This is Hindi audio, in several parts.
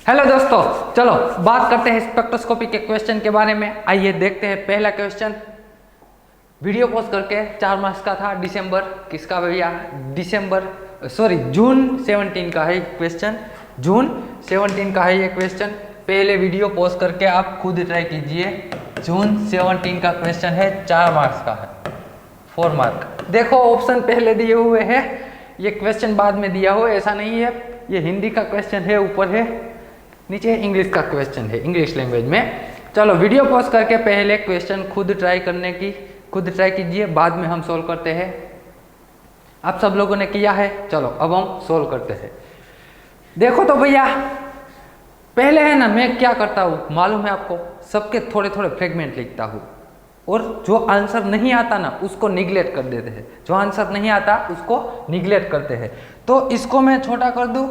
हेलो दोस्तों, चलो बात करते हैं स्पेक्ट्रोस्कोपी के क्वेश्चन के बारे में। आइए देखते हैं पहला क्वेश्चन। वीडियो पोस्ट करके 4 मार्क्स का था। दिसंबर किसका भैया? जून 17 का है क्वेश्चन। जून 17 का है ये क्वेश्चन। पहले वीडियो पोस्ट करके आप खुद ट्राई कीजिए। जून 17 का क्वेश्चन है, 4 मार्क्स का है, 4 मार्क। देखो ऑप्शन पहले दिए हुए हैं, ये क्वेश्चन बाद में दिया हुआ, ऐसा नहीं है। ये हिंदी का क्वेश्चन है, ऊपर है, नीचे इंग्लिश का क्वेश्चन है, इंग्लिश लैंग्वेज में। चलो वीडियो पॉज करके पहले क्वेश्चन खुद ट्राई कीजिए, बाद में हम सोल्व करते हैं। आप सब लोगों ने किया है, चलो अब हम सोल्व करते हैं। देखो तो भैया, पहले है ना, मैं क्या करता हूँ मालूम है आपको, सबके थोड़े थोड़े फ्रेगमेंट लिखता हूँ, और जो आंसर नहीं आता ना उसको निगलेक्ट कर देते हैं। जो आंसर नहीं आता उसको निगलेक्ट करते हैं। तो इसको मैं छोटा कर दूँ,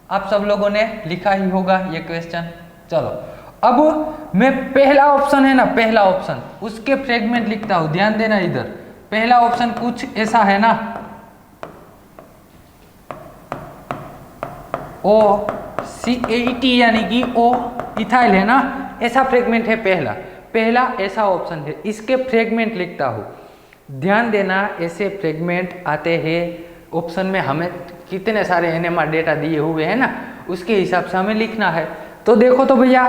आप सब लोगों ने लिखा ही होगा ये क्वेश्चन। चलो अब मैं पहला ऑप्शन है ना, पहला ऑप्शन, उसके फ्रेगमेंट लिखता हूं। ध्यान देना, इधर पहला ऑप्शन कुछ ऐसा है ना, OCAT यानी कि O इथाइल है ना, ऐसा फ्रेगमेंट है पहला ऐसा ऑप्शन है, इसके फ्रेगमेंट लिखता हूं। ध्यान देना, ऐसे फ्रेगमेंट आते हैं ऑप्शन में। हमें कितने सारे एनएमआर डेटा दिए हुए हैं ना, उसके हिसाब से हमें लिखना है। तो देखो तो भैया,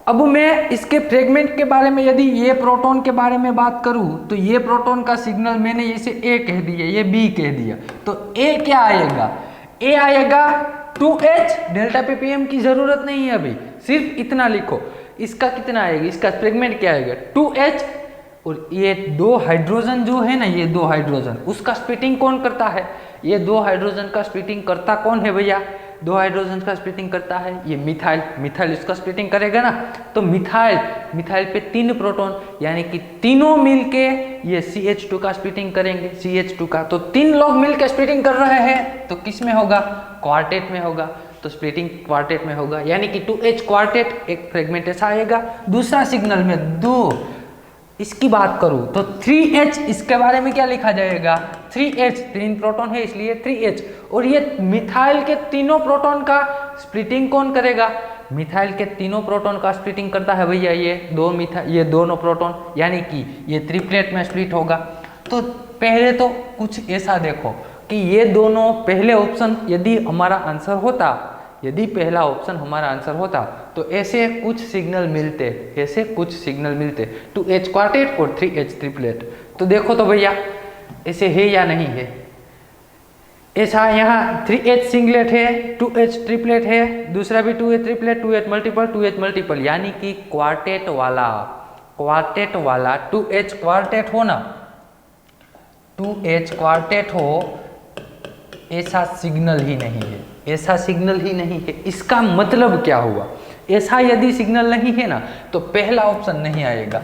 अब मैं इसके फ्रेगमेंट के बारे में, यदि ये प्रोटॉन के बारे में बात करूं, तो ये प्रोटॉन का सिग्नल मैंने इसे ए कह दिया, ये बी कह दिया, तो ए क्या आएगा? ए आएगा 2H। डेल्टा ppm की जरूरत नहीं है अभी, सिर्फ इतना लिखो। इसका कितना आएगा? इसका फ्रेगमेंट क्या आएगा? 2H। और ये 2 हाइड्रोजन जो है ना, ये 2 हाइड्रोजन, उसका स्प्लिटिंग कौन करता है? ये 2 हाइड्रोजन का स्प्लिटिंग करता कौन है भैया? 2 हाइड्रोजन का स्प्लिटिंग करता है ये मिथाइल इसका स्प्लिटिंग करेगा ना। तो मिथाइल पे 3 प्रोटॉन, यानी कि तीनों मिलके ये CH2 का स्प्लिटिंग करेंगे, CH2 का। तो 3 लोग मिलके स्प्लिटिंग कर रहे हैं, तो किस में होगा? क्वार्टेट में होगा। तो स्प्लिटिंग क्वार्टेट में होगा, यानी कि 2H क्वार्टेट, एक फ्रेगमेंट ऐसा आएगा। दूसरा सिग्नल में 2, इसकी बात करूं तो 3H, इसके बारे में क्या लिखा जाएगा? 3H, 3 प्रोटॉन है इसलिए 3H। और ये मिथाइल के तीनों प्रोटॉन का स्प्लिटिंग कौन करेगा? मिथाइल के तीनों प्रोटॉन का स्प्लिटिंग करता है भैया ये दोनों प्रोटॉन, यानी कि ये ट्रिपलेट में स्प्लिट होगा। तो पहले तो कुछ ऐसा देखो कि ये दोनों पहले ऑप्शन यदि हमारा आंसर होता, यदि पहला ऑप्शन हमारा आंसर होता, तो ऐसे कुछ सिग्नल मिलते 2H क्वार्टेट और 3H ट्रिपलेट। तो देखो तो भैया, ऐसे है या नहीं है? ऐसा यहाँ 3H सिंगलेट है, 2H ट्रिपलेट है, दूसरा भी 2H ट्रिपलेट, 2H मल्टीपल, यानी कि क्वार्टेट वाला 2H क्वार्टेट हो ना, 2H क्वार्टेट हो, ऐसा सिग्नल ही नहीं है। इसका मतलब क्या हुआ? ऐसा यदि सिग्नल नहीं है ना, तो पहला ऑप्शन नहीं आएगा।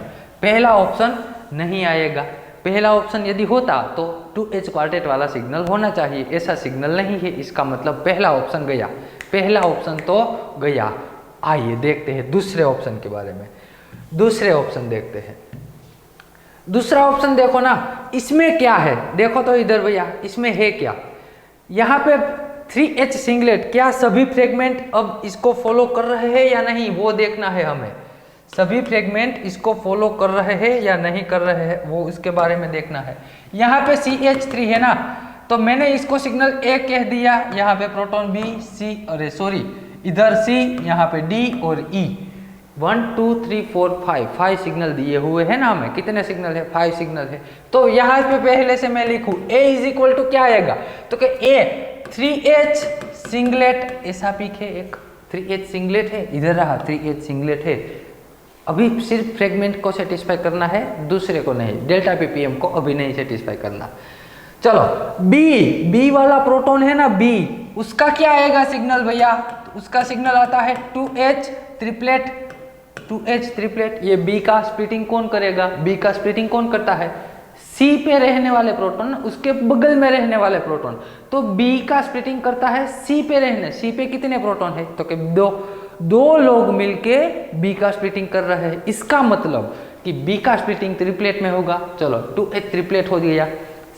पहला ऑप्शन यदि होता तो 2H क्वार्टेट वाला सिग्नल होना चाहिए, ऐसा सिग्नल नहीं है। इसका मतलब पहला ऑप्शन गया। आइए देखते हैं दूसरे ऑप्शन के बारे में। दूसरे ऑप्शन देखते हैं। दूसरा ऑप्शन देखो ना, इसमें क्या है? देखो तो इधर भैया, इसमें है क्या? यहाँ पे 3H सिंगलेट, क्या सभी फ्रेगमेंट अब इसको फॉलो कर रहे हैं या नहीं, वो देखना है हमें। सभी फ्रेगमेंट इसको फॉलो कर रहे हैं या नहीं कर रहे हैं, वो इसके बारे में देखना है। यहाँ पे CH3 है ना, तो मैंने इसको सिग्नल A कह दिया, यहाँ पे प्रोटॉन B, C, इधर C, यहाँ पे D और E। 1 2 3 4 5 सिग्नल दिए हुए हैं ना हमें। कितने सिग्नल है? 5 सिग्नल है। तो यहाँ पे पहले से मैं लिखूँ A इज इक्वल टू क्या आएगा? तो कि A 3H सिंगलेट, ऐसा पिक है, एक 3H सिंगलेट है, इधर रहा 3H सिंगलेट है। अभी सिर्फ फ्रेगमेंट को सेटिस्फाई करना है, दूसरे को नहीं, डेल्टा ppm को अभी नहीं सेटिस्फाई करना। चलो B वाला प्रोटॉन है ना, B, उसका क्या आएगा सिग्नल भैया? तो उसका सिग्नल आता है 2H ट्रिपलेट। ये B का स्प्लिटिंग कौन करेगा? B का स्प्लिटिंग कौन करता है? C पे रहने वाले प्रोटॉन, उसके बगल में रहने वाले प्रोटॉन। तो B का स्प्लिटिंग करता है C पे कितने प्रोटॉन है? तो कि दो लोग मिलके B का स्प्लिटिंग कर रहे हैं। इसका मतलब कि B का स्प्लिटिंग ट्रिपलेट में होगा। चलो 2H ट्रिपलेट हो गया।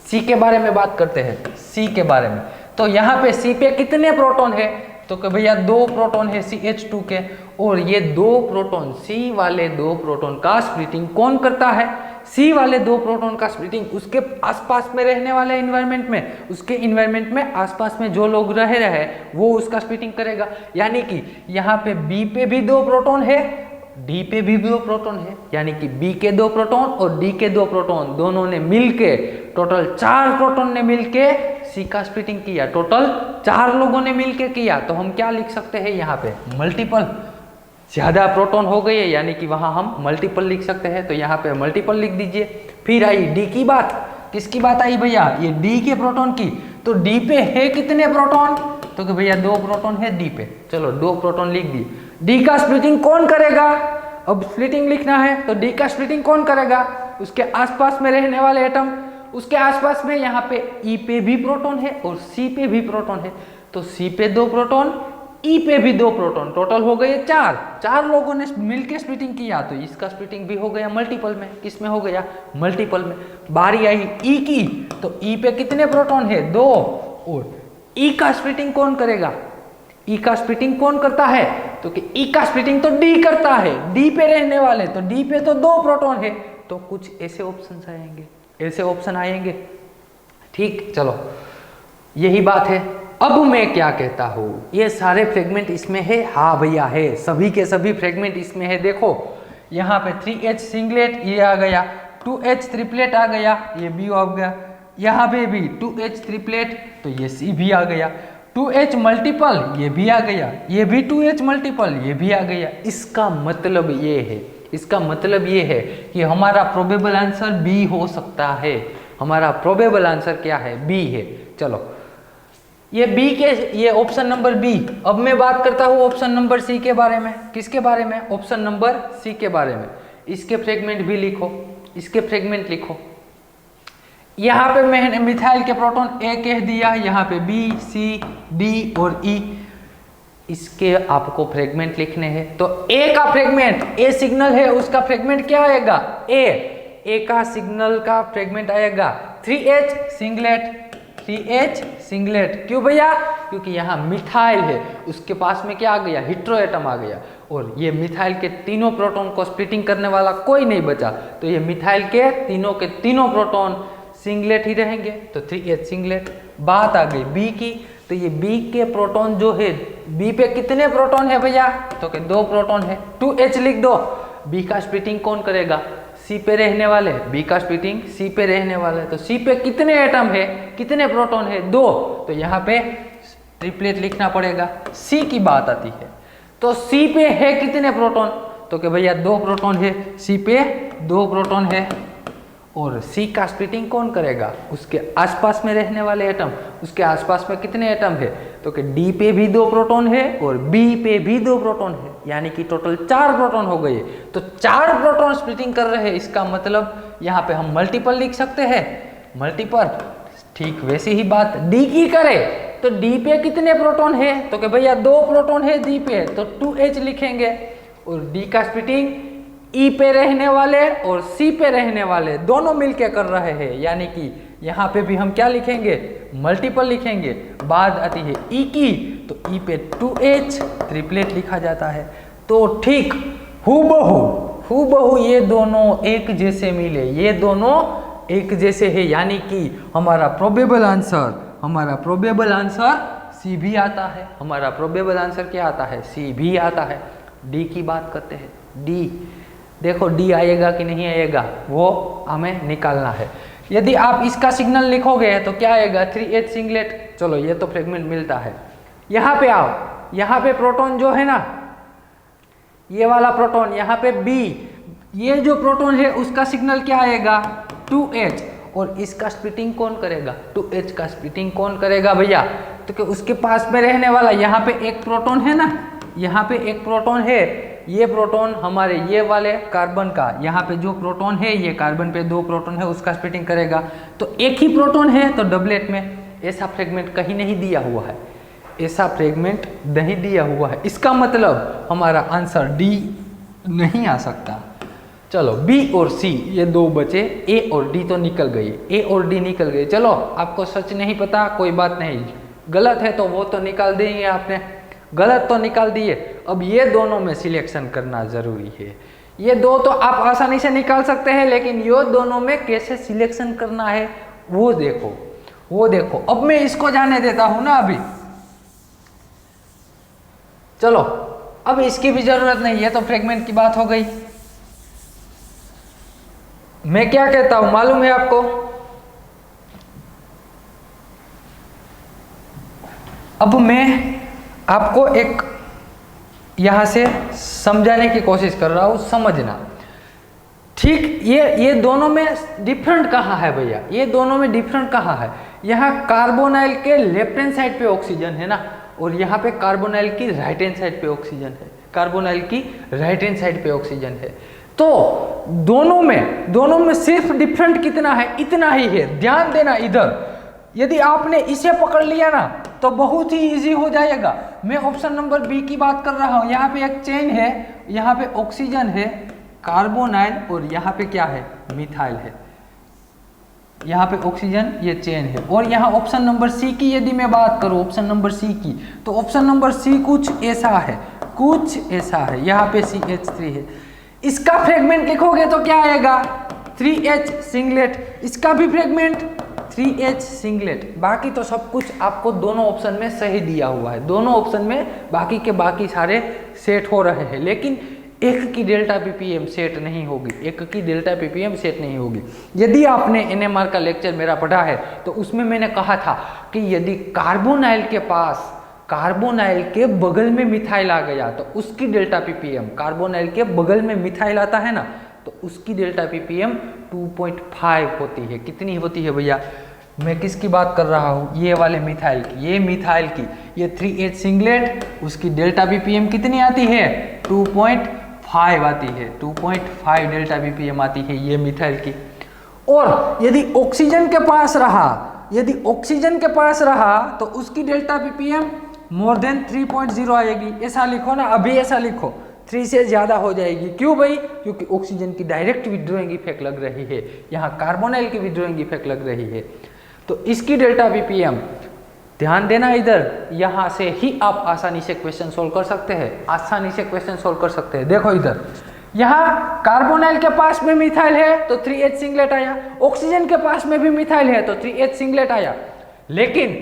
C के बारे में बात करते हैं, C के बारे में। तो यहाँ पे C पे कितने प्रोटॉन है? तो कि भैया 2 प्रोटॉन है CH2 के, और ये 2 प्रोटॉन C वाले 2 प्रोटॉन का स्प्लिटिंग कौन करता है? C वाले 2 प्रोटॉन का स्प्लिटिंग उसके आसपास में रहने वाले एनवायरनमेंट में, उसके एनवायरनमेंट में आसपास में जो लोग रह रहे हैं वो उसका स्प्लिटिंग करेगा। यानी कि यहाँ पे B पे भी 2 प्रोटॉन है, D पे भी 2 प्रोटॉन है, यानी कि B के 2 प्रोटॉन और D के 2 प्रोटॉन दोनों ने मिलके टोटल 4 प्रोटॉन ने मिलके C का स्प्लिटिंग किया, टोटल 4 लोगों ने मिलके किया। तो हम क्या लिख सकते हैं यहाँ पे? मल्टीपल, ज्यादा प्रोटॉन हो गए यानी कि वहां हम मल्टीपल लिख सकते हैं, तो यहाँ पे मल्टीपल लिख दीजिए। फिर आई D की बात, किसकी बात आई भैया? ये D के प्रोटॉन की। तो D पे है कितने प्रोटॉन? तो कि भैया 2 प्रोटॉन है D पे, चलो 2 प्रोटॉन लिख दिए। D का स्प्लिटिंग कौन करेगा? अब स्प्लिटिंग लिखना है तो D का स्प्लिटिंग कौन करेगा? उसके आसपास में रहने वाले एटम, उसके आसपास में यहाँ पे E पे भी प्रोटॉन है और C पे भी प्रोटॉन है, तो C पे 2 प्रोटॉन, E पे भी 2 प्रोटॉन, टोटल हो गए 4 लोगों ने मिलके स्प्लिटिंग किया, तो इसका स्प्लिटिंग भी हो गया मल्टीपल में। किस में हो गया? मल्टीपल में। बारी आई E की, तो E पे कितने प्रोटॉन है? 2, और E का स्प्लिटिंग कौन करेगा? E का स्प्लिटिंग कौन करता है? तो कि E का स्प्लिटिंग तो D करता है, D पे रहने वाले, तो D पे तो 2 प्रोटॉन है, तो कुछ ऐसे ऑप्शन आएंगे, ऐसे ऑप्शन आएंगे। ठीक, चलो यही बात है। अब मैं क्या कहता हूं, ये सारे फ्रेगमेंट इसमें है? हाँ भैया है, सभी के सभी फ्रेगमेंट इसमें है। देखो यहाँ पे 3H सिंगलेट ये आ गया, 2H ट्रिपलेट आ गया, ये भी आ गया, यहाँ पे भी 2H ट्रिपलेट, तो ये C भी आ गया, 2H मल्टीपल ये भी आ गया, ये भी 2H मल्टीपल ये भी आ गया। इसका मतलब ये है, इसका मतलब ये है कि हमारा प्रोबेबल आंसर B हो सकता है। हमारा प्रोबेबल आंसर क्या है? B है। चलो ये B के, ये ऑप्शन नंबर B। अब मैं बात करता हूँ ऑप्शन नंबर C के बारे में। किसके बारे में? ऑप्शन नंबर C के बारे में। इसके फ्रेगमेंट भी लिखो, इसके फ्रेगमेंट लिखो। यहाँ पे मैंने मिथाइल के प्रोटॉन A कह दिया, यहाँ पे B, C, D और E, इसके आपको फ्रेगमेंट लिखने हैं। तो A का फ्रेगमेंट, A सिग्नल है, उसका फ्रेगमेंट क्या आएगा? A का सिग्नल का फ्रेगमेंट आएगा 3H सिंगलेट, 3H सिंगलेट। क्यों भैया? क्योंकि यहाँ मिथाइल है, उसके पास में क्या आ गया? हेटेरो एटम आ गया, और ये मिथाइल के तीनों प्रोटॉन को स्प्लिटिंग करने वाला कोई नहीं बचा, तो ये मिथाइल के तीनों प्रोटॉन सिंगलेट ही रहेंगे, तो 3H सिंगलेट। बात आ गई B की, तो ये B के प्रोटॉन जो है, B पे कितने प्रोटॉन है भैया? तो कि 2 प्रोटॉन है, 2H लिख दो। B का स्प्लिटिंग कौन करेगा? C पे रहने वाले, B का स्प्लिटिंग C पे रहने वाले, तो C पे कितने एटम है, कितने प्रोटॉन है? 2, तो यहाँ पे ट्रिपलेट लिखना पड़ेगा। C की बात आती है, तो C पे है कितने प्रोटॉन? तो कि भैया 2 प्रोटॉन है, C पे 2 प्रोटॉन है, और C का स्प्लिटिंग कौन करेगा? उसके आसपास में रहने वाले एटम, उसके आसपास में कितने एटम है? तो कि D पे भी 2 प्रोटॉन है और B पे भी 2 प्रोटॉन है, यानी कि टोटल 4 प्रोटॉन हो गए। तो 4 प्रोटॉन स्प्लिटिंग कर रहे हैं, इसका मतलब यहाँ पे हम मल्टीपल लिख सकते हैं, मल्टीपल। ठीक वैसी ही बात D की करे, तो D पे कितने प्रोटॉन है? तो कि भैया 2 प्रोटॉन है D पे, तो 2H लिखेंगे, और D का स्प्लिटिंग E पे रहने वाले और C पे रहने वाले दोनों मिलके कर रहे हैं, यानी कि यहाँ पे भी हम क्या लिखेंगे? मल्टीपल लिखेंगे। बात आती है E की, तो E पे 2H ट्रिपलेट लिखा जाता है। तो ठीक हूबहू ये दोनों एक जैसे मिले, ये दोनों एक जैसे है, यानी कि हमारा प्रोबेबल आंसर C भी आता है। हमारा प्रोबेबल आंसर क्या आता है? C भी आता है। D की बात करते हैं, D देखो D आएगा कि नहीं आएगा, वो हमें निकालना है। यदि आप इसका सिग्नल लिखोगे तो क्या आएगा? 3H singlet. चलो ये तो फ्रेगमेंट मिलता है। यहाँ पे आओ, यहाँ पे प्रोटॉन जो है ना, ये वाला प्रोटॉन, यहाँ पे B, ये जो प्रोटॉन है उसका सिग्नल क्या आएगा? 2H, और इसका स्प्लिटिंग कौन करेगा? 2H का स्प्लिटिंग कौन करेगा भैया? तो कि उसके पास में रहने वाला, यहाँ पे एक प्रोटॉन है ना, यहाँ पे एक प्रोटॉन है, ये प्रोटॉन हमारे ये वाले कार्बन का, यहाँ पे जो प्रोटॉन है, ये कार्बन पे 2 प्रोटॉन है, उसका स्प्लिटिंग करेगा। तो एक ही प्रोटॉन है, तो डबलेट में ऐसा फ्रेगमेंट कहीं नहीं दिया हुआ है, ऐसा फ्रेगमेंट नहीं दिया हुआ है। इसका मतलब हमारा आंसर D नहीं आ सकता। चलो B और C ये 2 बचे, A और D तो निकल गए, A और D निकल गए। चलो आपको सच नहीं पता, कोई बात नहीं, गलत है तो वो तो निकाल देंगे आपने। गलत तो निकाल दिए। अब ये दोनों में सिलेक्शन करना जरूरी है। ये दो तो आप आसानी से निकाल सकते हैं, लेकिन ये दोनों में कैसे सिलेक्शन करना है वो देखो, वो देखो। अब मैं इसको जाने देता हूं ना अभी, चलो अब इसकी भी जरूरत नहीं है, तो फ्रेगमेंट की बात हो गई। मैं क्या कहता हूं मालूम है आपको? अब मैं आपको एक यहां से समझाने की कोशिश कर रहा हूं, समझना। ठीक, ये दोनों में डिफरेंट कहाँ है भैया? ये दोनों में डिफरेंट कहाँ है? यहाँ कार्बोनाइल के लेफ्ट हैंड साइड पे ऑक्सीजन है ना, और यहाँ पे कार्बोनाइल की राइट हैंड साइड पे ऑक्सीजन है। कार्बोनाइल की राइट हैंड साइड पे ऑक्सीजन है। तो दोनों में सिर्फ डिफरेंट कितना है? इतना ही है। ध्यान देना इधर, यदि आपने इसे पकड़ लिया ना तो बहुत ही इजी हो जाएगा। मैं ऑप्शन नंबर बी की बात कर रहा हूँ। यहाँ पे एक चेन है, यहाँ पे ऑक्सीजन है, कार्बोनाइल, और यहाँ पे क्या है? मिथाइल है। यहाँ पे ऑक्सीजन, ये चेन है। और यहाँ ऑप्शन नंबर सी की यदि मैं बात करूँ, ऑप्शन नंबर सी की, तो ऑप्शन नंबर सी कुछ ऐसा है, कुछ ऐसा है। यहाँ पे CH3 है। इसका फ्रेगमेंट लिखोगे तो क्या आएगा? 3H singlet. इसका भी फ्रेगमेंट 3H सिंगलेट। बाकी तो सब कुछ आपको दोनों ऑप्शन में सही दिया हुआ है। दोनों ऑप्शन में बाकी के बाकी सारे सेट हो रहे हैं, लेकिन एक की डेल्टा ppm सेट नहीं होगी, एक की डेल्टा ppm सेट नहीं होगी। यदि आपने NMR का लेक्चर मेरा पढ़ा है तो उसमें मैंने कहा था कि यदि कार्बोनाइल के पास, कार्बोनाइल के बगल में मिथाइल आ गया तो उसकी डेल्टा ppm, कार्बोनाइल के बगल में मिथाइल आता है ना, तो उसकी डेल्टा ppm 2.5 होती है। कितनी होती है भैया? मैं किसकी बात कर रहा हूँ? ये वाले मिथाइल की, ये मिथाइल की, ये 3H सिंगलेट, उसकी डेल्टा ppm कितनी आती है? 2.5 आती है। 2.5 डेल्टा ppm आती है ये मिथाइल की। और यदि ऑक्सीजन के पास रहा, यदि ऑक्सीजन के पास रहा तो उसकी डेल्टा ppm मोर देन 3.0 आएगी। ऐसा लिखो ना, अभी ऐसा लिखो, 3 से ज़्यादा हो जाएगी। क्यों भाई? क्योंकि ऑक्सीजन की डायरेक्ट विड्रॉइंग इफेक्ट लग रही है, यहाँ कार्बोनाइल की विड्रॉइंग इफेक्ट लग रही है। तो इसकी डेल्टा ppm, ध्यान देना इधर, यहाँ से ही आप आसानी से क्वेश्चन सोल्व कर सकते हैं, आसानी से क्वेश्चन सोल्व कर सकते हैं। देखो इधर, यहाँ कार्बोनाइल के पास में मिथाइल है तो 3H सिंगलेट आया, ऑक्सीजन के पास में भी मिथाइल है तो 3H सिंगलेट आया। लेकिन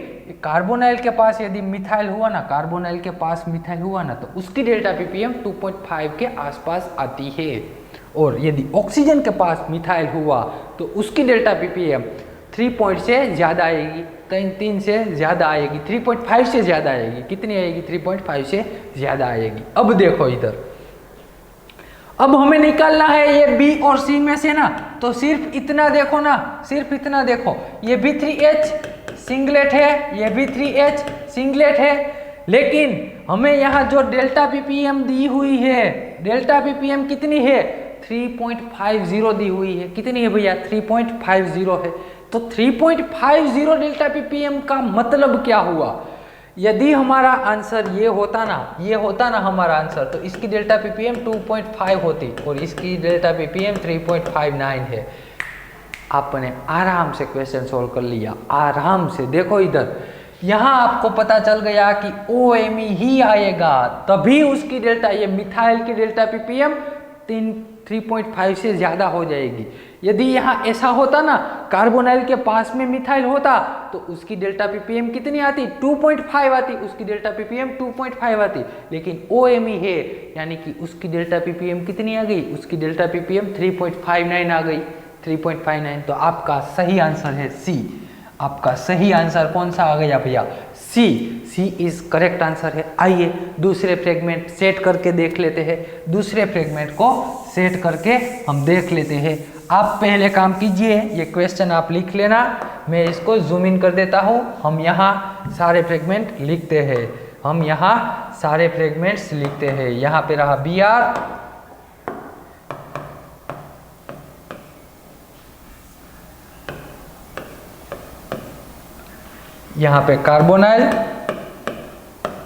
कार्बोनाइल के पास यदि मिथाइल हुआ ना, कार्बोनाइल के पास मिथाइल हुआ ना, तो उसकी डेल्टा ppm 2.5 के आसपास आती है। और यदि ऑक्सीजन के पास मिथाइल हुआ तो उसकी डेल्टा ppm 3 से ज़्यादा आएगी, 3 से ज़्यादा आएगी, 3.5 से ज़्यादा आएगी। कितनी आएगी? 3.5 से ज़्यादा आएगी। अब देखो इधर, अब हमें निकालना है ये बी और सी में से ना, तो सिर्फ इतना देखो ना, सिर्फ इतना देखो, ये भी 3H सिंगलेट है, ये भी 3H सिंगलेट है, लेकिन हमें यहाँ जो डेल्टा ppm दी हुई है, डेल्टा ppm कितनी है? 3.50 दी हुई है। कितनी है भैया? 3.50 है। तो 3.50 डेल्टा ppm का मतलब क्या हुआ? यदि हमारा आंसर ये होता ना हमारा आंसर, तो इसकी डेल्टा ppm 2.5 होती और इसकी डेल्टा ppm 3.59 है। आपने आराम से क्वेश्चन सोल्व कर लिया, आराम से। देखो इधर, यहाँ आपको पता चल गया कि OMe ही आएगा, तभी उसकी डेल्टा, ये मिथाइल की डेल्टा ppm 3.5 से ज़्यादा हो जाएगी। यदि यहाँ ऐसा होता ना, कार्बोनाइल के पास में मिथाइल होता तो उसकी डेल्टा ppm कितनी आती? 2.5 आती, उसकी डेल्टा ppm 2.5 आती। लेकिन OMe है, यानी कि उसकी डेल्टा ppm कितनी आ गई? उसकी डेल्टा ppm 3.59 आ गई, 3.59। तो आपका सही आंसर है सी। आपका सही आंसर कौन सा आ गया भैया? सी। सी इज करेक्ट आंसर है। आइए दूसरे फ्रेगमेंट सेट करके देख लेते हैं। दूसरे फ्रेगमेंट को सेट करके हम देख लेते हैं। आप पहले काम कीजिए, ये क्वेश्चन आप लिख लेना, मैं इसको जूम इन कर देता हूँ। हम यहाँ सारे फ्रेगमेंट लिखते हैं, हम यहाँ सारे फ्रेगमेंट्स लिखते हैं। यहाँ पे रहा Br, यहाँ पे कार्बोनाइल,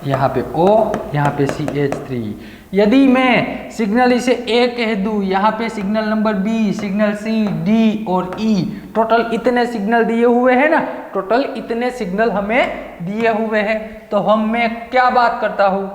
यहाँ पे O, यहाँ पे CH3। यदि मैं सिग्नल इसे ए कह दूँ, यहाँ पे सिग्नल नंबर बी, सिग्नल सी, डी और ई, टोटल इतने सिग्नल दिए हुए हैं ना, टोटल इतने सिग्नल हमें दिए हुए हैं। तो मैं क्या बात करता हूँ,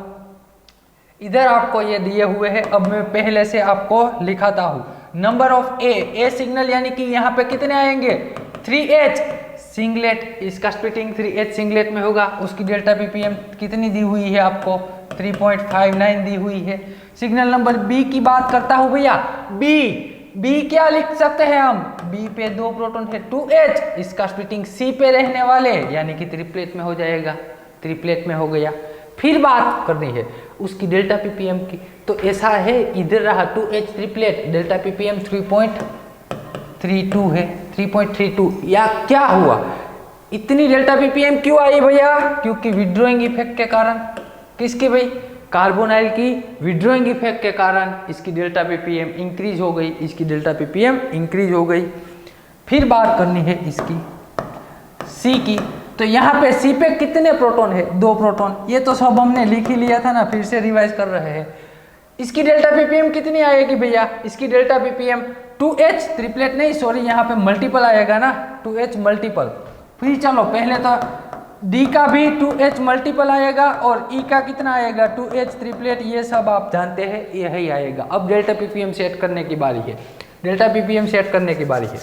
इधर आपको ये दिए हुए हैं, अब मैं पहले से आपको लिखाता हूँ। नंबर ऑफ ए सिग्नल यानी कि यहाँ पे कितने आएंगे, 3H सिंगलेट, इसका स्प्लिटिंग 3H सिंगलेट में होगा। उसकी डेल्टा पीपीएम कितनी दी हुई है आपको, 3.59 दी हुई है। सिग्नल नंबर बी की बात करता हूँ भैया, बी क्या लिख सकते हैं हम, बी पे 2 प्रोटॉन है, 2H, इसका स्प्लिटिंग सी पे रहने वाले यानी कि ट्रिपलेट में हो जाएगा, ट्रिपलेट में हो गया। फिर बात करनी है उसकी डेल्टा पीपीएम की, तो ऐसा है, इधर रहा 2H ट्रिपलेट, डेल्टा पीपीएम 3.32 है, 3.32। या क्या हुआ, इतनी डेल्टा पीपीएम क्यों आई भैया, क्योंकि विड्रॉइंग इफेक्ट के कारण। किसके भाई, कार्बोनाइल की विड्रॉइंग इफेक्ट के कारण इसकी डेल्टा पीपीएम इंक्रीज हो गई, इसकी डेल्टा पीपीएम इंक्रीज हो गई। फिर बात करनी है इसकी सी की, तो यहाँ पे सी पे कितने प्रोटॉन है, 2 प्रोटॉन, ये तो सब हमने लिख ही लिया था ना, फिर से रिवाइज कर रहे हैं। इसकी डेल्टा पीपीएम कितनी आएगी भैया, इसकी डेल्टा पीपीएम 2H ट्रिपलेट नहीं, सॉरी यहाँ पे मल्टीपल आएगा ना, 2H मल्टीपल। फिर चलो पहले तो डी का भी 2H मल्टीपल आएगा और ई का कितना आएगा, 2H ट्रिपलेट, ये सब आप जानते हैं, यही आएगा। अब डेल्टा पीपीएम सेट करने की बारी है, डेल्टा पीपीएम सेट करने की बारी है।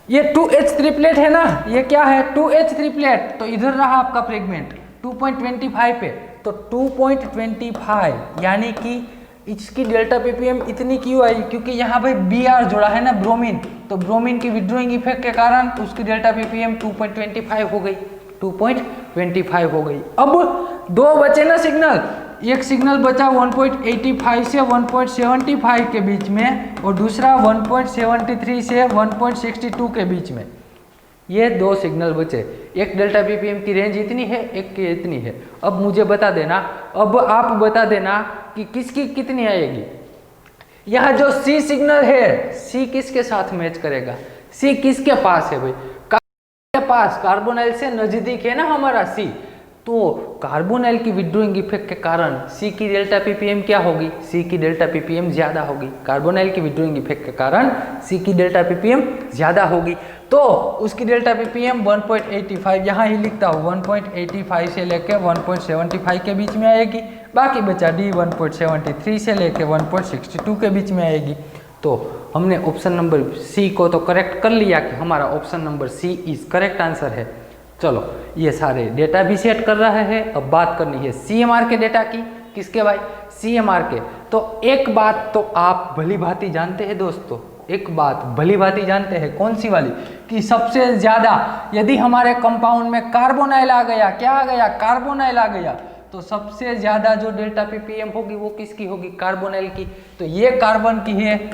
ये 2H ट्रिपलेट है ना, ये क्या है, 2H ट्रिपलेट, तो इधर रहा आपका फ्रेगमेंट 2.25 पे, तो 2.25 यानी कि इसकी डेल्टा पीपीएम इतनी क्यों आई, क्योंकि यहाँ पे Br जुड़ा है ना, ब्रोमीन, तो ब्रोमीन की विड्रॉइंग इफेक्ट के कारण उसकी डेल्टा पीपीएम 2.25 हो गई, 2.25 हो गई। अब 2 बचे ना सिग्नल, एक सिग्नल बचा 1.85 से 1.75 के बीच में और दूसरा 1.73 से 1.62 के बीच में, ये 2 सिग्नल बचे। एक डेल्टा पीपीएम की रेंज इतनी है, एक की इतनी है। अब मुझे बता देना, अब आप बता देना कि किसकी कितनी आएगी। यहाँ जो सी सिग्नल है, सी किसके साथ मैच करेगा, सी किसके पास है भाई, के पास, कार्बोनाइल से नजदीक है ना हमारा सी, तो कार्बोनाइल की विड्रॉइंग इफेक्ट के कारण सी की डेल्टा पीपीएम क्या होगी, सी की डेल्टा पीपीएम ज्यादा होगी। कार्बोनाइल की विड्रॉइंग इफेक्ट के कारण सी की डेल्टा पीपीएम ज्यादा होगी, तो उसकी डेल्टा पीपीएम 1.85, यहाँ ही लिखता हूँ, 1.85 से लेके 1.75 के बीच में आएगी। बाकी बचा डी 1.73 से लेके 1.62 के बीच में आएगी। तो हमने ऑप्शन नंबर सी को तो करेक्ट कर लिया कि हमारा option number C is correct answer है। चलो ये सारे डेटा भी सेट कर रहे हैं, अब बात करनी है सीएमआर के डेटा की। किसके भाई, सीएमआर के। तो एक बात तो आप भली भांति जानते हैं दोस्तों, एक बात भली भांति जानते हैं, कौन सी वाली, कि सबसे ज्यादा यदि हमारे कंपाउंड में कार्बोनाइल आ गया, क्या आ गया, कार्बोनाइल आ गया, तो सबसे ज्यादा जो डेल्टा पीपीएम होगी वो किसकी होगी, कार्बोनाइल की। तो ये कार्बन की है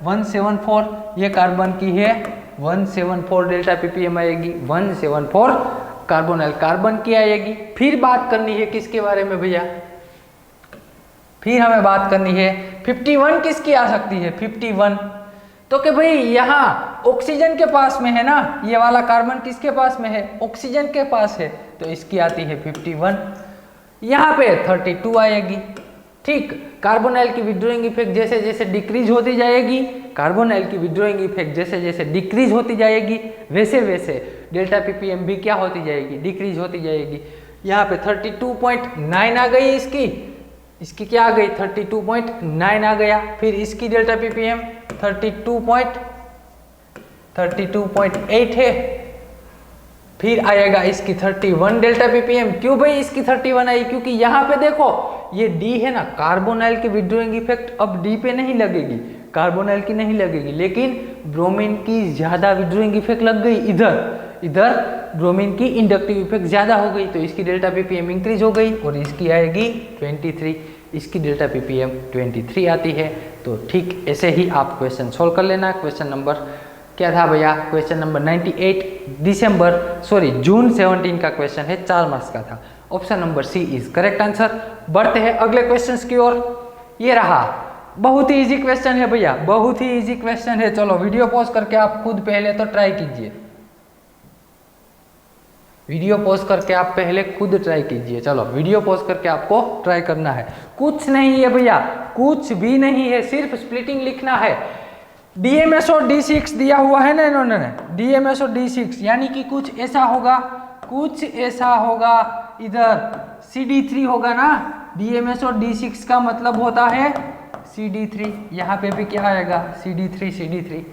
174, ये कार्बन की है 174 डेल्टा पीपीएम आएगी, 174 कार्बोनाइल कार्बन की आएगी। फिर बात करनी है किसके बारे में भैया, फिर हमें बात करनी है 51 किसकी आ सकती है, 51। तो कि भाई यहाँ ऑक्सीजन के पास में है ना, ये वाला कार्बन किसके पास में है, ऑक्सीजन के पास है, तो इसकी आती है 51। यहाँ पे 32 आएगी। ठीक, कार्बोनाइल की विड्रॉइंग इफेक्ट जैसे जैसे डिक्रीज होती जाएगी, कार्बोनाइल की विड्रॉइंग इफेक्ट जैसे जैसे डिक्रीज होती जाएगी, वैसे वैसे डेल्टा पीपीएम भी क्या होती जाएगी, डिक्रीज होती जाएगी। यहाँ पे 32.9 आ गई, इसकी क्या आ गई, 32.9 आ गया। फिर इसकी डेल्टा पीपीएम 32.8 है। फिर आएगा इसकी 31 डेल्टा पीपीएम। क्यों भाई इसकी 31 आई, क्योंकि यहाँ पे देखो ये डी है ना, कार्बोनाइल की विड्रॉइंग इफेक्ट अब डी पे नहीं लगेगी, कार्बोनाइल की नहीं लगेगी, लेकिन ब्रोमीन की ज्यादा विड्रॉइंग इफेक्ट लग गई। इधर ब्रोमीन की इंडक्टिव इफेक्ट ज्यादा हो गई, तो इसकी डेल्टा पीपीएम इंक्रीज हो गई और इसकी आएगी 23, इसकी डेल्टा पीपीएम 23 आती है। तो ठीक ऐसे ही आप क्वेश्चन सोल्व कर लेना। क्वेश्चन नंबर क्या था भैया, क्वेश्चन नंबर 98 जून 17 का क्वेश्चन है, 4 मार्क्स का था। Option number C is correct answer. बढ़ते हैं अगले क्वेश्चंस की ओर। ये रहा, बहुत ही इजी क्वेश्चन है भैया, बहुत ही इजी क्वेश्चन है। चलो वीडियो पॉज करके आप खुद पहले तो ट्राई कीजिए। वीडियो पॉज करके आप पहले खुद ट्राई कीजिए। चलो वीडियो पॉज करके आपको ट्राई करना है। कुछ नहीं है भैया, कुछ भी नहीं है, सिर्फ स्प्लिटिंग लिखना है। DMS और D6 दिया हुआ है ना इन्होंने, DMS और D6 यानी कि कुछ ऐसा होगा, कुछ ऐसा होगा, इधर CD3 होगा ना। DMS और D6 का मतलब होता है CD3, यहाँ पे भी क्या आएगा CD3।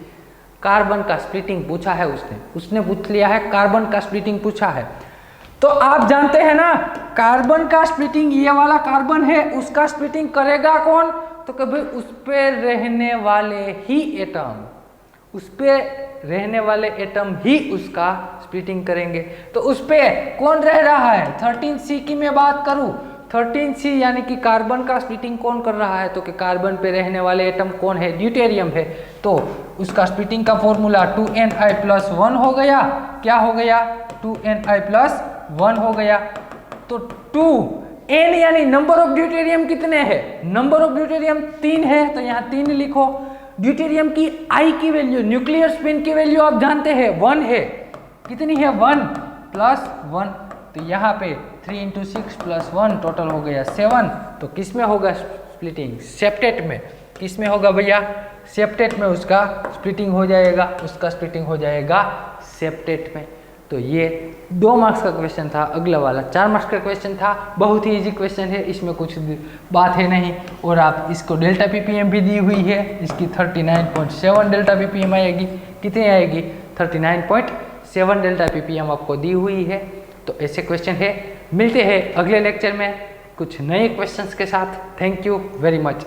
कार्बन का स्प्लिटिंग पूछा है उसने पूछ लिया है, कार्बन का स्प्लिटिंग पूछा है। तो आप जानते हैं ना कार्बन का स्प्लिटिंग, ये वाला कार्बन है उसका स्प्लिटिंग करेगा कौन, तो कभी उस पे रहने वाले ही एटम, उस पे रहने वाले एटम ही उसका स्प्लिटिंग करेंगे। तो उस पे कौन रह रहा है, 13C की मैं बात करूं, 13C यानी कि कार्बन का स्प्लिटिंग कौन कर रहा है, तो कि कार्बन पे रहने वाले एटम कौन है, ड्यूटेरियम है। तो उसका स्प्लिटिंग का फॉर्मूला 2Na+1 हो गया, क्या हो गया 2Na+1 हो गया। तो 2N यानी नंबर ऑफ ड्यूटेरियम कितने हैं, नंबर ऑफ ड्यूटेरियम 3 है, तो यहाँ 3 लिखो। ड्यूटेरियम की I की वैल्यू, न्यूक्लियर स्पिन की वैल्यू आप जानते हैं 1 है, कितनी है 1+1, तो यहाँ पे 3 × 6 + 1 टोटल हो गया 7। तो किस में होगा स्प्लिटिंग, सेप्टेट में। किस में होगा भैया, सेप्टेट में उसका स्प्लिटिंग हो जाएगा, उसका स्प्लिटिंग हो जाएगा सेप्टेट में। तो ये 2 मार्क्स का क्वेश्चन था, अगला वाला 4 मार्क्स का क्वेश्चन था। बहुत ही इजी क्वेश्चन है, इसमें कुछ बात है नहीं। और आप इसको डेल्टा PPM भी दी हुई है, इसकी 39.7 डेल्टा PPM आएगी, कितनी आएगी 39.7 डेल्टा PPM आपको दी हुई है। तो ऐसे क्वेश्चन है। मिलते हैं अगले लेक्चर में कुछ नए क्वेश्चंस के साथ। Thank you very much.